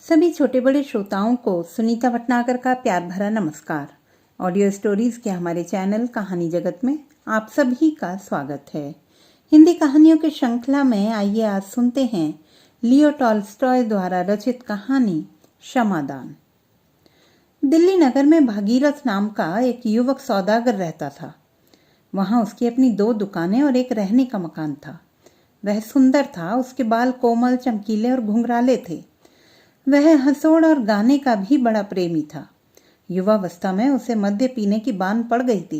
सभी छोटे बड़े श्रोताओं को सुनीता भटनागर का प्यार भरा नमस्कार। ऑडियो स्टोरीज के हमारे चैनल कहानी जगत में आप सभी का स्वागत है। हिंदी कहानियों के श्रृंखला में आइए आज सुनते हैं लियो टॉल्स्टॉय द्वारा रचित कहानी क्षमादान। दिल्ली नगर में भागीरथ नाम का एक युवक सौदागर रहता था। वहां उसकी अपनी 2 दुकानें और एक रहने का मकान था। वह सुंदर था, उसके बाल कोमल, चमकीले और घुंघराले थे। वह हंसोड़ और गाने का भी बड़ा प्रेमी था। युवावस्था में उसे मद्य पीने की बान पड़ गई थी।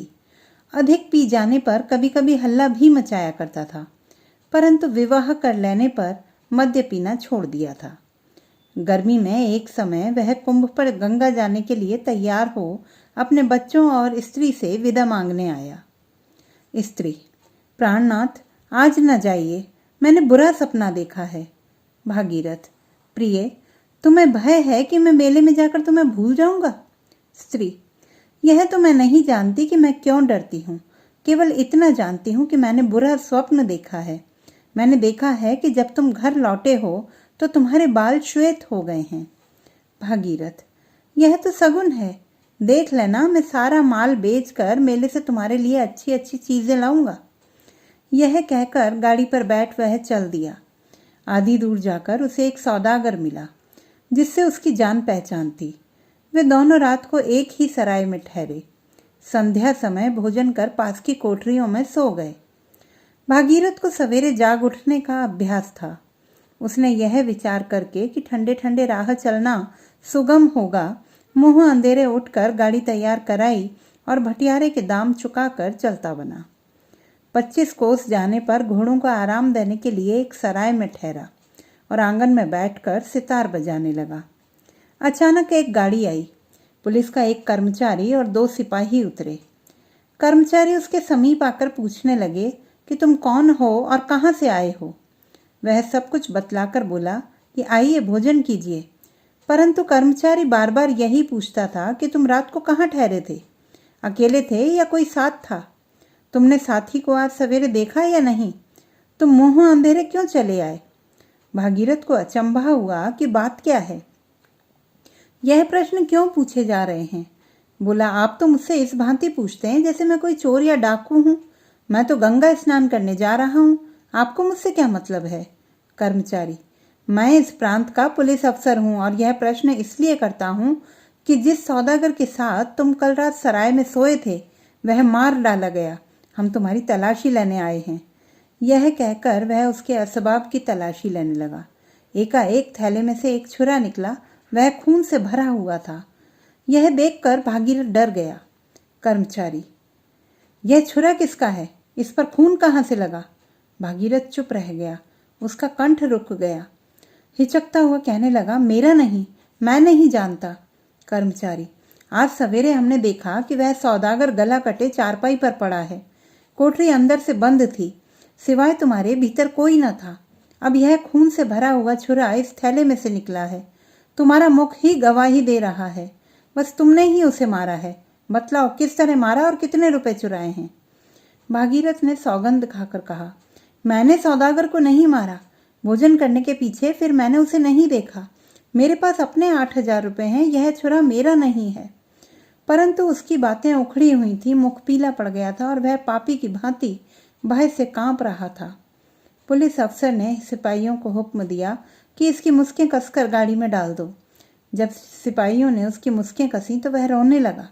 अधिक पी जाने पर कभी कभी हल्ला भी मचाया करता था, परंतु विवाह कर लेने पर मद्य पीना छोड़ दिया था। गर्मी में एक समय वह कुंभ पर गंगा जाने के लिए तैयार हो अपने बच्चों और स्त्री से विदा मांगने आया। स्त्री: प्राणनाथ, आज न जाइए, मैंने बुरा सपना देखा है। भागीरथ: प्रिय, तुम्हें भय है कि मैं मेले में जाकर तुम्हें भूल जाऊंगा? स्त्री: यह तो मैं नहीं जानती कि मैं क्यों डरती हूँ। केवल इतना जानती हूँ कि मैंने बुरा स्वप्न देखा है। मैंने देखा है कि जब तुम घर लौटे हो तो तुम्हारे बाल श्वेत हो गए हैं। भागीरथ: यह तो सगुन है। देख लेना, मैं सारा माल बेचकर मेले से तुम्हारे लिए अच्छी अच्छी चीजें लाऊंगा। यह कहकर गाड़ी पर बैठ वह चल दिया। आधी दूर जाकर उसे एक सौदागर मिला जिससे उसकी जान पहचान थी। वे दोनों रात को एक ही सराय में ठहरे। संध्या समय भोजन कर पास की कोठरियों में सो गए। भागीरथ को सवेरे जाग उठने का अभ्यास था। उसने यह विचार करके कि ठंडे ठंडे राह चलना सुगम होगा, मुंह अंधेरे उठकर गाड़ी तैयार कराई और भटियारे के दाम चुकाकर चलता बना। 25 कोस जाने पर घोड़ों को आराम देने के लिए एक सराय में ठहरा और आंगन में बैठकर सितार बजाने लगा। अचानक एक गाड़ी आई। पुलिस का एक कर्मचारी और 2 सिपाही उतरे। कर्मचारी उसके समीप आकर पूछने लगे कि तुम कौन हो और कहाँ से आए हो। वह सब कुछ बतलाकर बोला कि आइए भोजन कीजिए, परंतु कर्मचारी बार बार यही पूछता था कि तुम रात को कहाँ ठहरे थे, अकेले थे या कोई साथ था? तुमने साथी को आज सवेरे देखा या नहीं? तुम मुंह अंधेरे क्यों चले आए? भागीरथ को अचंभा हुआ कि बात क्या है, यह प्रश्न क्यों पूछे जा रहे हैं। बोला, आप तो मुझसे इस भांति पूछते हैं जैसे मैं कोई चोर या डाकू हूं। मैं तो गंगा स्नान करने जा रहा हूं, आपको मुझसे क्या मतलब है? कर्मचारी: मैं इस प्रांत का पुलिस अफसर हूं और यह प्रश्न इसलिए करता हूं कि जिस सौदागर के साथ तुम कल रात सराय में सोए थे वह मार डाला गया। हम तुम्हारी तलाशी लेने आए हैं। यह कहकर वह उसके असबाब की तलाशी लेने लगा। एकाएक थैले में से एक छुरा निकला। वह खून से भरा हुआ था। यह देखकर भागीरथ डर गया। कर्मचारी: यह छुरा किसका है? इस पर खून कहाँ से लगा? भागीरथ चुप रह गया। उसका कंठ रुक गया। हिचकता हुआ कहने लगा, मेरा नहीं, मैं नहीं जानता। कर्मचारी: आज सवेरे हमने देखा कि वह सौदागर गला कटे चारपाई पर पड़ा है। कोठरी अंदर से बंद थी, सिवाय तुम्हारे भीतर कोई न था। अब यह खून से भरा हुआ छुरा इस थैले में से निकला है। तुम्हारा मुख ही गवाही दे रहा है। बस तुमने ही उसे मारा है। बतलाओ किस तरह मारा और कितने रुपए चुराए हैं? भागीरथ ने सौगंध खाकर कहा, मैंने सौदागर को नहीं मारा। भोजन करने के पीछे फिर मैंने उसे नहीं देखा। मेरे पास अपने 8,000 रुपए हैं। यह छुरा मेरा नहीं है। परंतु उसकी बातें उखड़ी हुई थी, मुख पीला पड़ गया था और वह पापी की भांति भय से कांप रहा था। पुलिस अफसर ने सिपाहियों को हुक्म दिया कि इसकी मुस्कें कसकर गाड़ी में डाल दो। जब सिपाहियों ने उसकी मुस्कें कसी तो वह रोने लगा।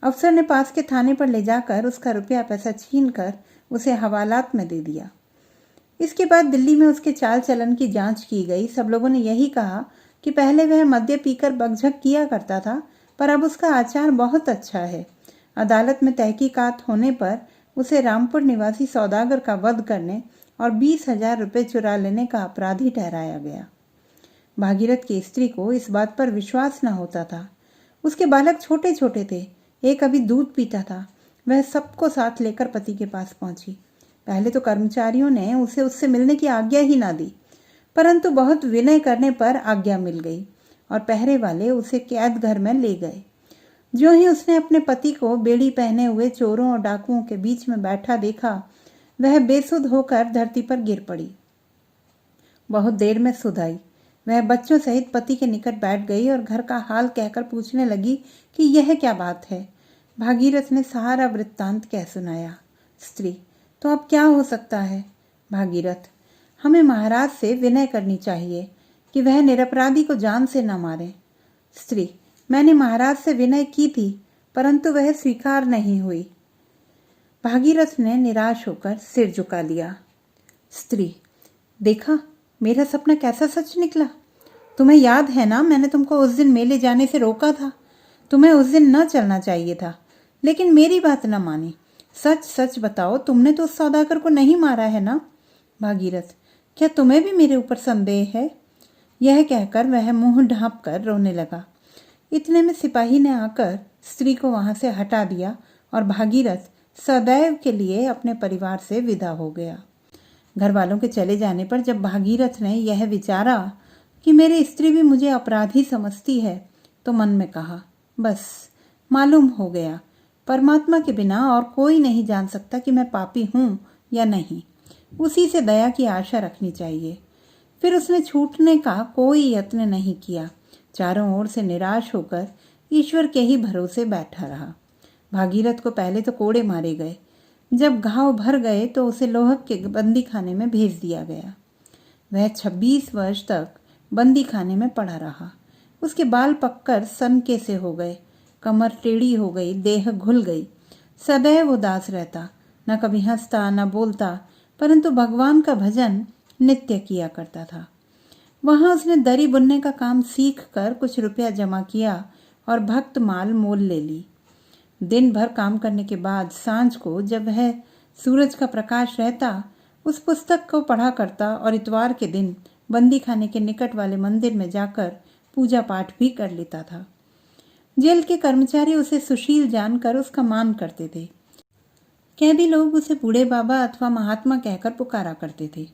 अफसर ने पास के थाने पर ले जाकर उसका रुपया पैसा छीन कर उसे हवालात में दे दिया। इसके बाद दिल्ली में उसके चाल चलन की जांच की गई। सब लोगों ने यही कहा कि पहले वह मद्य पीकर बकझक किया करता था, पर अब उसका आचार बहुत अच्छा है। अदालत में तहकीकात होने पर उसे रामपुर निवासी सौदागर का वध करने और 20,000 रुपये चुरा लेने का अपराधी ठहराया गया। भागीरथ की स्त्री को इस बात पर विश्वास न होता था। उसके बालक छोटे छोटे थे। एक अभी दूध पीता था। वह सबको साथ लेकर पति के पास पहुंची। पहले तो कर्मचारियों ने उसे उससे मिलने की आज्ञा ही ना दी, परंतु बहुत विनय करने पर आज्ञा मिल गई और पहरे वाले उसे कैद घर में ले गए। जो ही उसने अपने पति को बेड़ी पहने हुए चोरों और डाकुओं के बीच में बैठा देखा, वह बेसुध होकर धरती पर गिर पड़ी। बहुत देर में सुध आई। वह बच्चों सहित पति के निकट बैठ गई और घर का हाल कहकर पूछने लगी कि यह क्या बात है। भागीरथ ने सारा वृत्तांत कह सुनाया। स्त्री: तो अब क्या हो सकता है? भागीरथ: हमें महाराज से विनय करनी चाहिए कि वह निरपराधी को जान से न मारे। स्त्री: मैंने महाराज से विनय की थी, परंतु वह स्वीकार नहीं हुई। भागीरथ ने निराश होकर सिर झुका लिया। स्त्री: देखा, मेरा सपना कैसा सच निकला। तुम्हें याद है ना, मैंने तुमको उस दिन मेले जाने से रोका था। तुम्हें उस दिन न चलना चाहिए था, लेकिन मेरी बात न मानी। सच सच बताओ, तुमने तो उस सौदागर को नहीं मारा है ना? भागीरथ: क्या तुम्हें भी मेरे ऊपर संदेह है? यह कहकर वह मुंह ढांप कर रोने लगा। इतने में सिपाही ने आकर स्त्री को वहां से हटा दिया और भागीरथ सदैव के लिए अपने परिवार से विदा हो गया। घर वालों के चले जाने पर जब भागीरथ ने यह विचारा कि मेरी स्त्री भी मुझे अपराधी समझती है, तो मन में कहा, बस मालूम हो गया, परमात्मा के बिना और कोई नहीं जान सकता कि मैं पापी हूं या नहीं। उसी से दया की आशा रखनी चाहिए। फिर उसने छूटने का कोई यत्न नहीं किया। चारों ओर से निराश होकर ईश्वर के ही भरोसे बैठा रहा। भागीरथ को पहले तो कोड़े मारे गए। जब घाव भर गए तो उसे लोहक के बंदी खाने में भेज दिया गया। वह 26 वर्ष तक बंदी खाने में पड़ा रहा। उसके बाल पककर सनके से हो गए, कमर टेढ़ी हो गई, देह घुल गई। सदैव उदास रहता, न कभी हंसता न बोलता, परंतु भगवान का भजन नित्य किया करता था। वहां उसने दरी बुनने का काम सीख कर कुछ रुपया जमा किया और भक्त माल मोल ले ली। दिन भर काम करने के बाद सांझ को जब वह सूरज का प्रकाश रहता, उस पुस्तक को पढ़ा करता और इतवार के दिन बंदी खाने के निकट वाले मंदिर में जाकर पूजा पाठ भी कर लेता था। जेल के कर्मचारी उसे सुशील जानकर उसका मान करते थे। कैदी लोग उसे बूढ़े बाबा अथवा महात्मा कहकर पुकारा करते थे।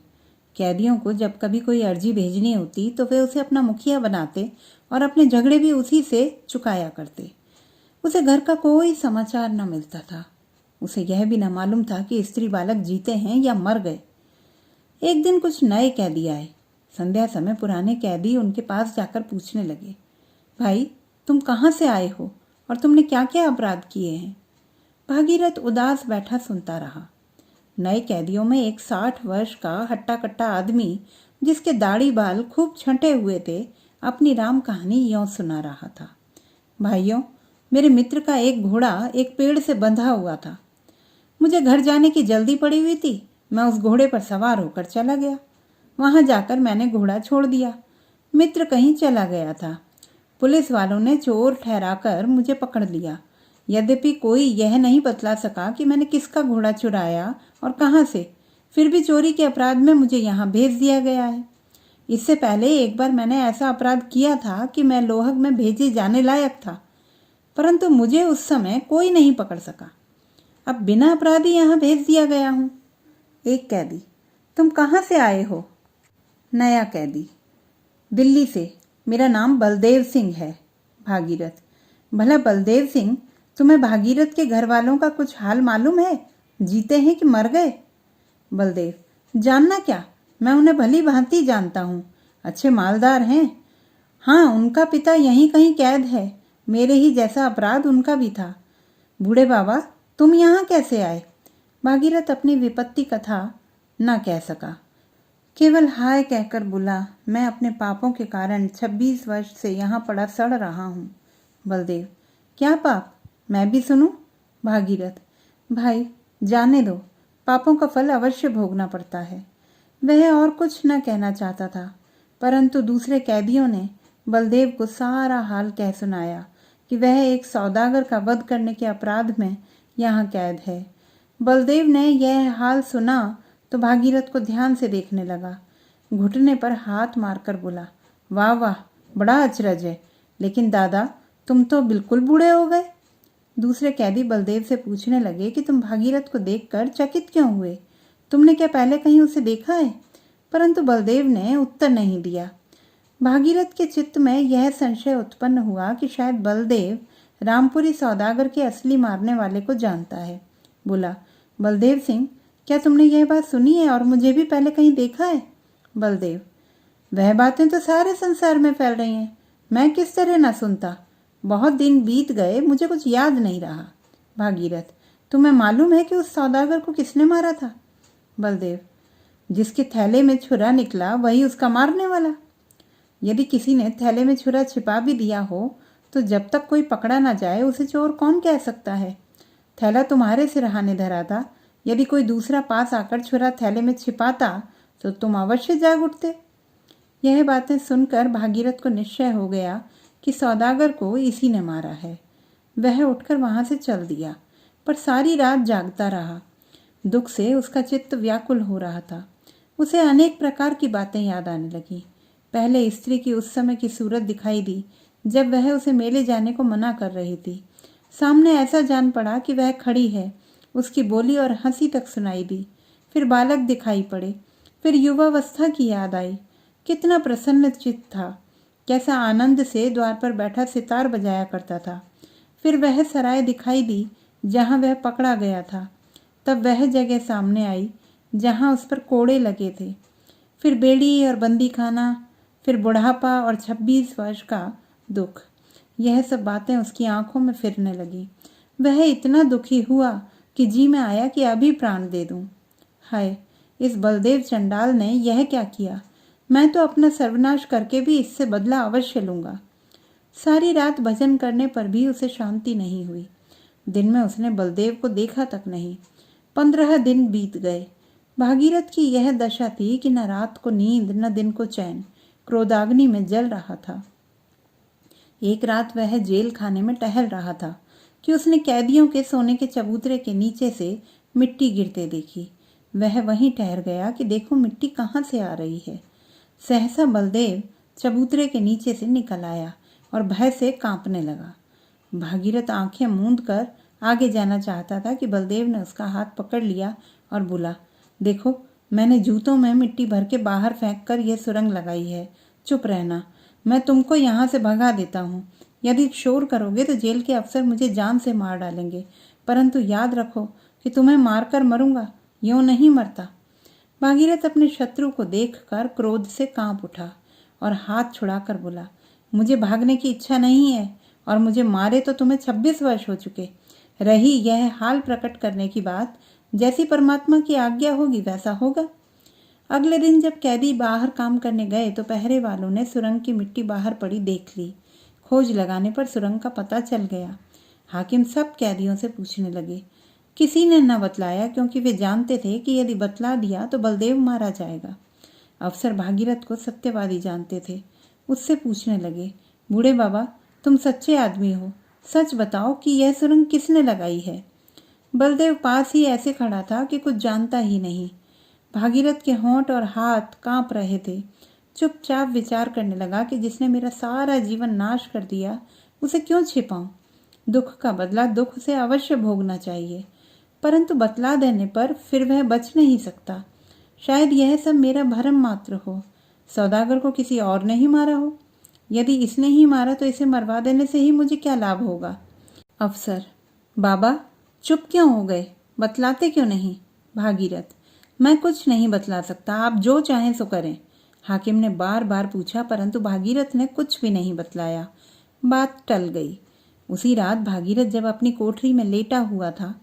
कैदियों को जब कभी कोई अर्जी भेजनी होती तो वे उसे अपना मुखिया बनाते और अपने झगड़े भी उसी से चुकाया करते। उसे घर का कोई समाचार न मिलता था। उसे यह भी न मालूम था कि स्त्री बालक जीते हैं या मर गए। एक दिन कुछ नए कैदी आए। संध्या समय पुराने कैदी उनके पास जाकर पूछने लगे, भाई, तुम कहाँ से आए हो और तुमने क्या क्या अपराध किए हैं? भागीरथ उदास बैठा सुनता रहा। नए कैदियों में एक 60 वर्ष का हट्टा कट्टा आदमी, जिसके दाढ़ी बाल खूब छंटे हुए थे, अपनी राम कहानी यों सुना रहा था। भाइयों, मेरे मित्र का एक घोड़ा एक पेड़ से बंधा हुआ था। मुझे घर जाने की जल्दी पड़ी हुई थी। मैं उस घोड़े पर सवार होकर चला गया। वहां जाकर मैंने घोड़ा छोड़ दिया। मित्र कहीं चला गया था। पुलिस वालों ने चोर ठहराकर मुझे पकड़ लिया। यद्यपि कोई यह नहीं बतला सका कि मैंने किसका घोड़ा चुराया और कहाँ से, फिर भी चोरी के अपराध में मुझे यहाँ भेज दिया गया है। इससे पहले एक बार मैंने ऐसा अपराध किया था कि मैं लोहग में भेजे जाने लायक था, परंतु मुझे उस समय कोई नहीं पकड़ सका। अब बिना अपराधी यहाँ भेज दिया गया हूँ। एक कैदी, तुम कहाँ से आए हो? नया कैदी, दिल्ली से। मेरा नाम बलदेव सिंह है। भागीरथ, भला बलदेव सिंह, तुम्हें भागीरथ के घर वालों का कुछ हाल मालूम है? जीते हैं कि मर गए? बलदेव, जानना क्या, मैं उन्हें भली भांति जानता हूँ। अच्छे मालदार हैं। हाँ, उनका पिता यहीं कहीं कैद है। मेरे ही जैसा अपराध उनका भी था। बूढ़े बाबा, तुम यहाँ कैसे आए? भागीरथ अपनी विपत्ति कथा न कह सका, केवल हाय कहकर बोला, मैं अपने पापों के कारण 26 वर्ष से यहाँ पड़ा सड़ रहा हूँ। बलदेव, क्या पाप, मैं भी सुनूं? भागीरथ, भाई जाने दो, पापों का फल अवश्य भोगना पड़ता है। वह और कुछ न कहना चाहता था, परंतु दूसरे कैदियों ने बलदेव को सारा हाल कह सुनाया कि वह एक सौदागर का वध करने के अपराध में यहाँ कैद है। बलदेव ने यह हाल सुना तो भागीरथ को ध्यान से देखने लगा। घुटने पर हाथ मारकर बोला, वाह वाह, बड़ा अचरज है, लेकिन दादा तुम तो बिल्कुल बूढ़े हो गए। दूसरे कैदी बलदेव से पूछने लगे कि तुम भागीरथ को देखकर चकित क्यों हुए? तुमने क्या पहले कहीं उसे देखा है? परंतु बलदेव ने उत्तर नहीं दिया। भागीरथ के चित्त में यह संशय उत्पन्न हुआ कि शायद बलदेव रामपुरी सौदागर के असली मारने वाले को जानता है। बोला, बलदेव सिंह, क्या तुमने यह बात सुनी है और मुझे भी पहले कहीं देखा है? बलदेव, वह बातें तो सारे संसार में फैल रही हैं, मैं किस तरह ना सुनता। बहुत दिन बीत गए, मुझे कुछ याद नहीं रहा। भागीरथ, तुम्हें मालूम है कि उस सौदागर को किसने मारा था? बलदेव, जिसके थैले में छुरा निकला वही उसका मारने वाला। यदि किसी ने थैले में छुरा छिपा भी दिया हो तो जब तक कोई पकड़ा ना जाए उसे चोर कौन कह सकता है? थैला तुम्हारे सिरहाने धरा था, यदि कोई दूसरा पास आकर छुरा थैले में छिपाता तो तुम अवश्य जाग उठते। यह बातें सुनकर भागीरथ को निश्चय हो गया कि सौदागर को इसी ने मारा है। वह उठकर वहां से चल दिया, पर सारी रात जागता रहा। दुख से उसका चित्त व्याकुल हो रहा था। उसे अनेक प्रकार की बातें याद आने लगी। पहले स्त्री की उस समय की सूरत दिखाई दी जब वह उसे मेले जाने को मना कर रही थी। सामने ऐसा जान पड़ा कि वह खड़ी है। उसकी बोली और हंसी तक सुनाई दी। फिर बालक दिखाई पड़े। फिर युवावस्था की याद आई। कितना प्रसन्न चित्त था, कैसा आनंद से द्वार पर बैठा सितार बजाया करता था। फिर वह सराय दिखाई दी जहाँ वह पकड़ा गया था। तब वह जगह सामने आई जहाँ उस पर कोड़े लगे थे। फिर बेड़ी और बंदी खाना, फिर बुढ़ापा और 26 वर्ष का दुख। यह सब बातें उसकी आंखों में फिरने लगी। वह इतना दुखी हुआ कि जी में आया कि अभी प्राण दे दूं। हाय, इस बलदेव चंडाल ने यह क्या किया? मैं तो अपना सर्वनाश करके भी इससे बदला अवश्य लूंगा। सारी रात भजन करने पर भी उसे शांति नहीं हुई। दिन में उसने बलदेव को देखा तक नहीं। 15 दिन बीत गए। भागीरथ की यह दशा थी कि न रात को नींद न दिन को चैन। क्रोधाग्नि में जल रहा था। एक रात वह जेल खाने में टहल रहा था कि उसने कैदियों के सोने के चबूतरे के नीचे से मिट्टी गिरते देखी। वह वहीं ठहर गया कि देखो मिट्टी कहाँ से आ रही है। सहसा बलदेव चबूतरे के नीचे से निकल आया और भय से कांपने लगा। भागीरथ आंखें मूंद कर आगे जाना चाहता था कि बलदेव ने उसका हाथ पकड़ लिया और बोला, देखो मैंने जूतों में मिट्टी भर के बाहर फेंक कर यह सुरंग लगाई है। चुप रहना, मैं तुमको यहाँ से भगा देता हूँ। यदि शोर करोगे तो जेल के अफसर मुझे जान से मार डालेंगे, परंतु याद रखो कि तुम्हें मारकर मरूंगा, यूं नहीं मरता। भागीरथ अपने शत्रु को देखकर क्रोध से कांप उठा और हाथ छुड़ाकर बोला, मुझे भागने की इच्छा नहीं है और मुझे मारे तो तुम्हें 26 वर्ष हो चुके। रही यह हाल प्रकट करने की बात, जैसी परमात्मा की आज्ञा होगी वैसा होगा। अगले दिन जब कैदी बाहर काम करने गए तो पहरे वालों ने सुरंग की मिट्टी बाहर पड़ी देख ली। खोज लगाने पर सुरंग का पता चल गया। हाकिम सब कैदियों से पूछने लगे। किसी ने न बतलाया, क्योंकि वे जानते थे कि यदि बतला दिया तो बलदेव मारा जाएगा। अफसर भागीरथ को सत्यवादी जानते थे। उससे पूछने लगे, बूढ़े बाबा तुम सच्चे आदमी हो, सच बताओ कि यह सुरंग किसने लगाई है? बलदेव पास ही ऐसे खड़ा था कि कुछ जानता ही नहीं। भागीरथ के होंठ और हाथ कांप रहे थे। चुपचाप विचार करने लगा कि जिसने मेरा सारा जीवन नाश कर दिया उसे क्यों छिपाऊं। दुख का बदला दुख से अवश्य भोगना चाहिए, परंतु बतला देने पर फिर वह बच नहीं सकता। शायद यह सब मेरा भ्रम मात्र हो। सौदागर को किसी और ने ही मारा हो। यदि इसने ही मारा तो इसे मरवा देने से ही मुझे क्या लाभ होगा? अफसर, बाबा चुप क्यों हो गए? बतलाते क्यों नहीं? भागीरथ, मैं कुछ नहीं बतला सकता, आप जो चाहें सो करें। हाकिम ने बार बार पूछा, परंतु भागीरथ ने कुछ भी नहीं बतलाया। बात टल गई। उसी रात भागीरथ जब अपनी कोठरी में लेटा हुआ था,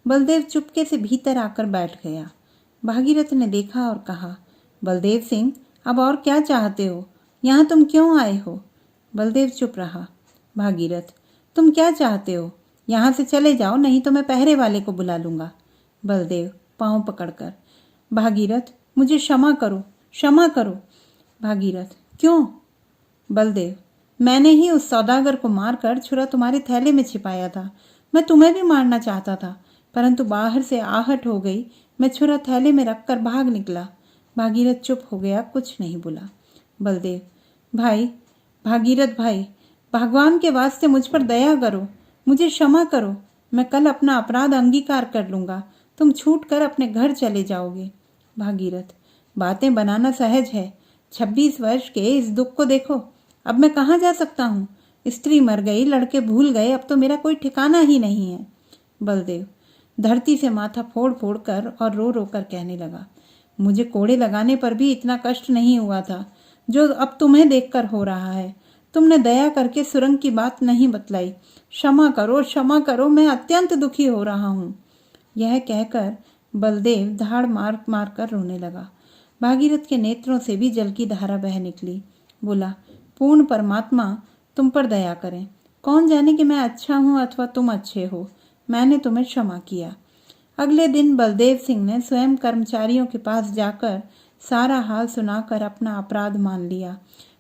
बलदेव चुपके से भीतर आकर बैठ गया। भागीरथ ने देखा और कहा, बलदेव सिंह, अब और क्या चाहते हो? यहाँ तुम क्यों आए हो? बलदेव चुप रहा। भागीरथ, तुम क्या चाहते हो? यहाँ से चले जाओ, नहीं तो मैं पहरे वाले को बुला लूंगा। बलदेव पांव पकड़कर, भागीरथ मुझे क्षमा करो, क्षमा करो। भागीरथ, क्यों? बलदेव, मैंने ही उस सौदागर को मारकर छुरा तुम्हारे थैले में छिपाया था। मैं तुम्हें भी मारना चाहता था, परंतु बाहर से आहट हो गई। मैं छुरा थैले में रखकर भाग निकला। भागीरथ चुप हो गया, कुछ नहीं बोला। बलदेव, भाई, भागीरथ भाई, भगवान के वास्ते मुझ पर दया करो, मुझे क्षमा करो। मैं कल अपना अपराध अंगीकार कर लूंगा। तुम छूट कर अपने घर चले जाओगे। भागीरथ, बातें बनाना सहज है। 26 वर्ष के इस दुख को देखो। अब मैं कहाँ जा सकता हूँ? स्त्री मर गई, लड़के भूल गए, अब तो मेरा कोई ठिकाना ही नहीं है। बलदेव धरती से माथा फोड़ फोड़ कर और रो रो कर कहने लगा, मुझे कोड़े लगाने पर भी इतना कष्ट नहीं हुआ था। जो अब तुम्हें देखकर हो रहा है। तुमने दया करके सुरंग की बात नहीं बतलाई। क्षमा करो, मैं अत्यंत दुखी हो रहा हूँ। यह कहकर बलदेव धाड़ मार मार कर रोने लगा। भागीरथ के नेत्रों से भी जल की धारा बह निकली। बोला, पूर्ण परमात्मा तुम पर दया करें। कौन जाने कि मैं अच्छा हूँ अथवा तुम अच्छे हो। मैंने तुम्हें क्षमा किया। अगले दिन बलदेव सिंह ने स्वयं कर्मचारियों के पास जाकर सारा हाल सुनाकर अपना अपराध मान लिया।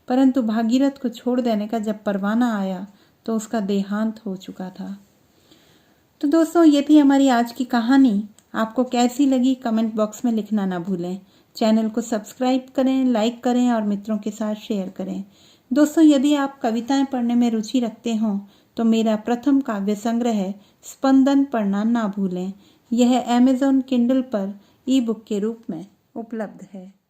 परंतु भागीरथ को छोड़ देने का जब परवाना आया तो उसका देहांत हो चुका था। तो दोस्तों, ये थी हमारी आज की कहानी। आपको कैसी लगी कमेंट बॉक्स में लिखना ना भूलें। चैनल को सब्सक्राइब करें, लाइक करें और मित्रों के साथ शेयर करें। दोस्तों, यदि आप कविताएं पढ़ने में रुचि रखते हों तो मेरा प्रथम काव्य संग्रह स्पंदन पढ़ना ना भूलें। यह Amazon Kindle पर ई बुक के रूप में उपलब्ध है।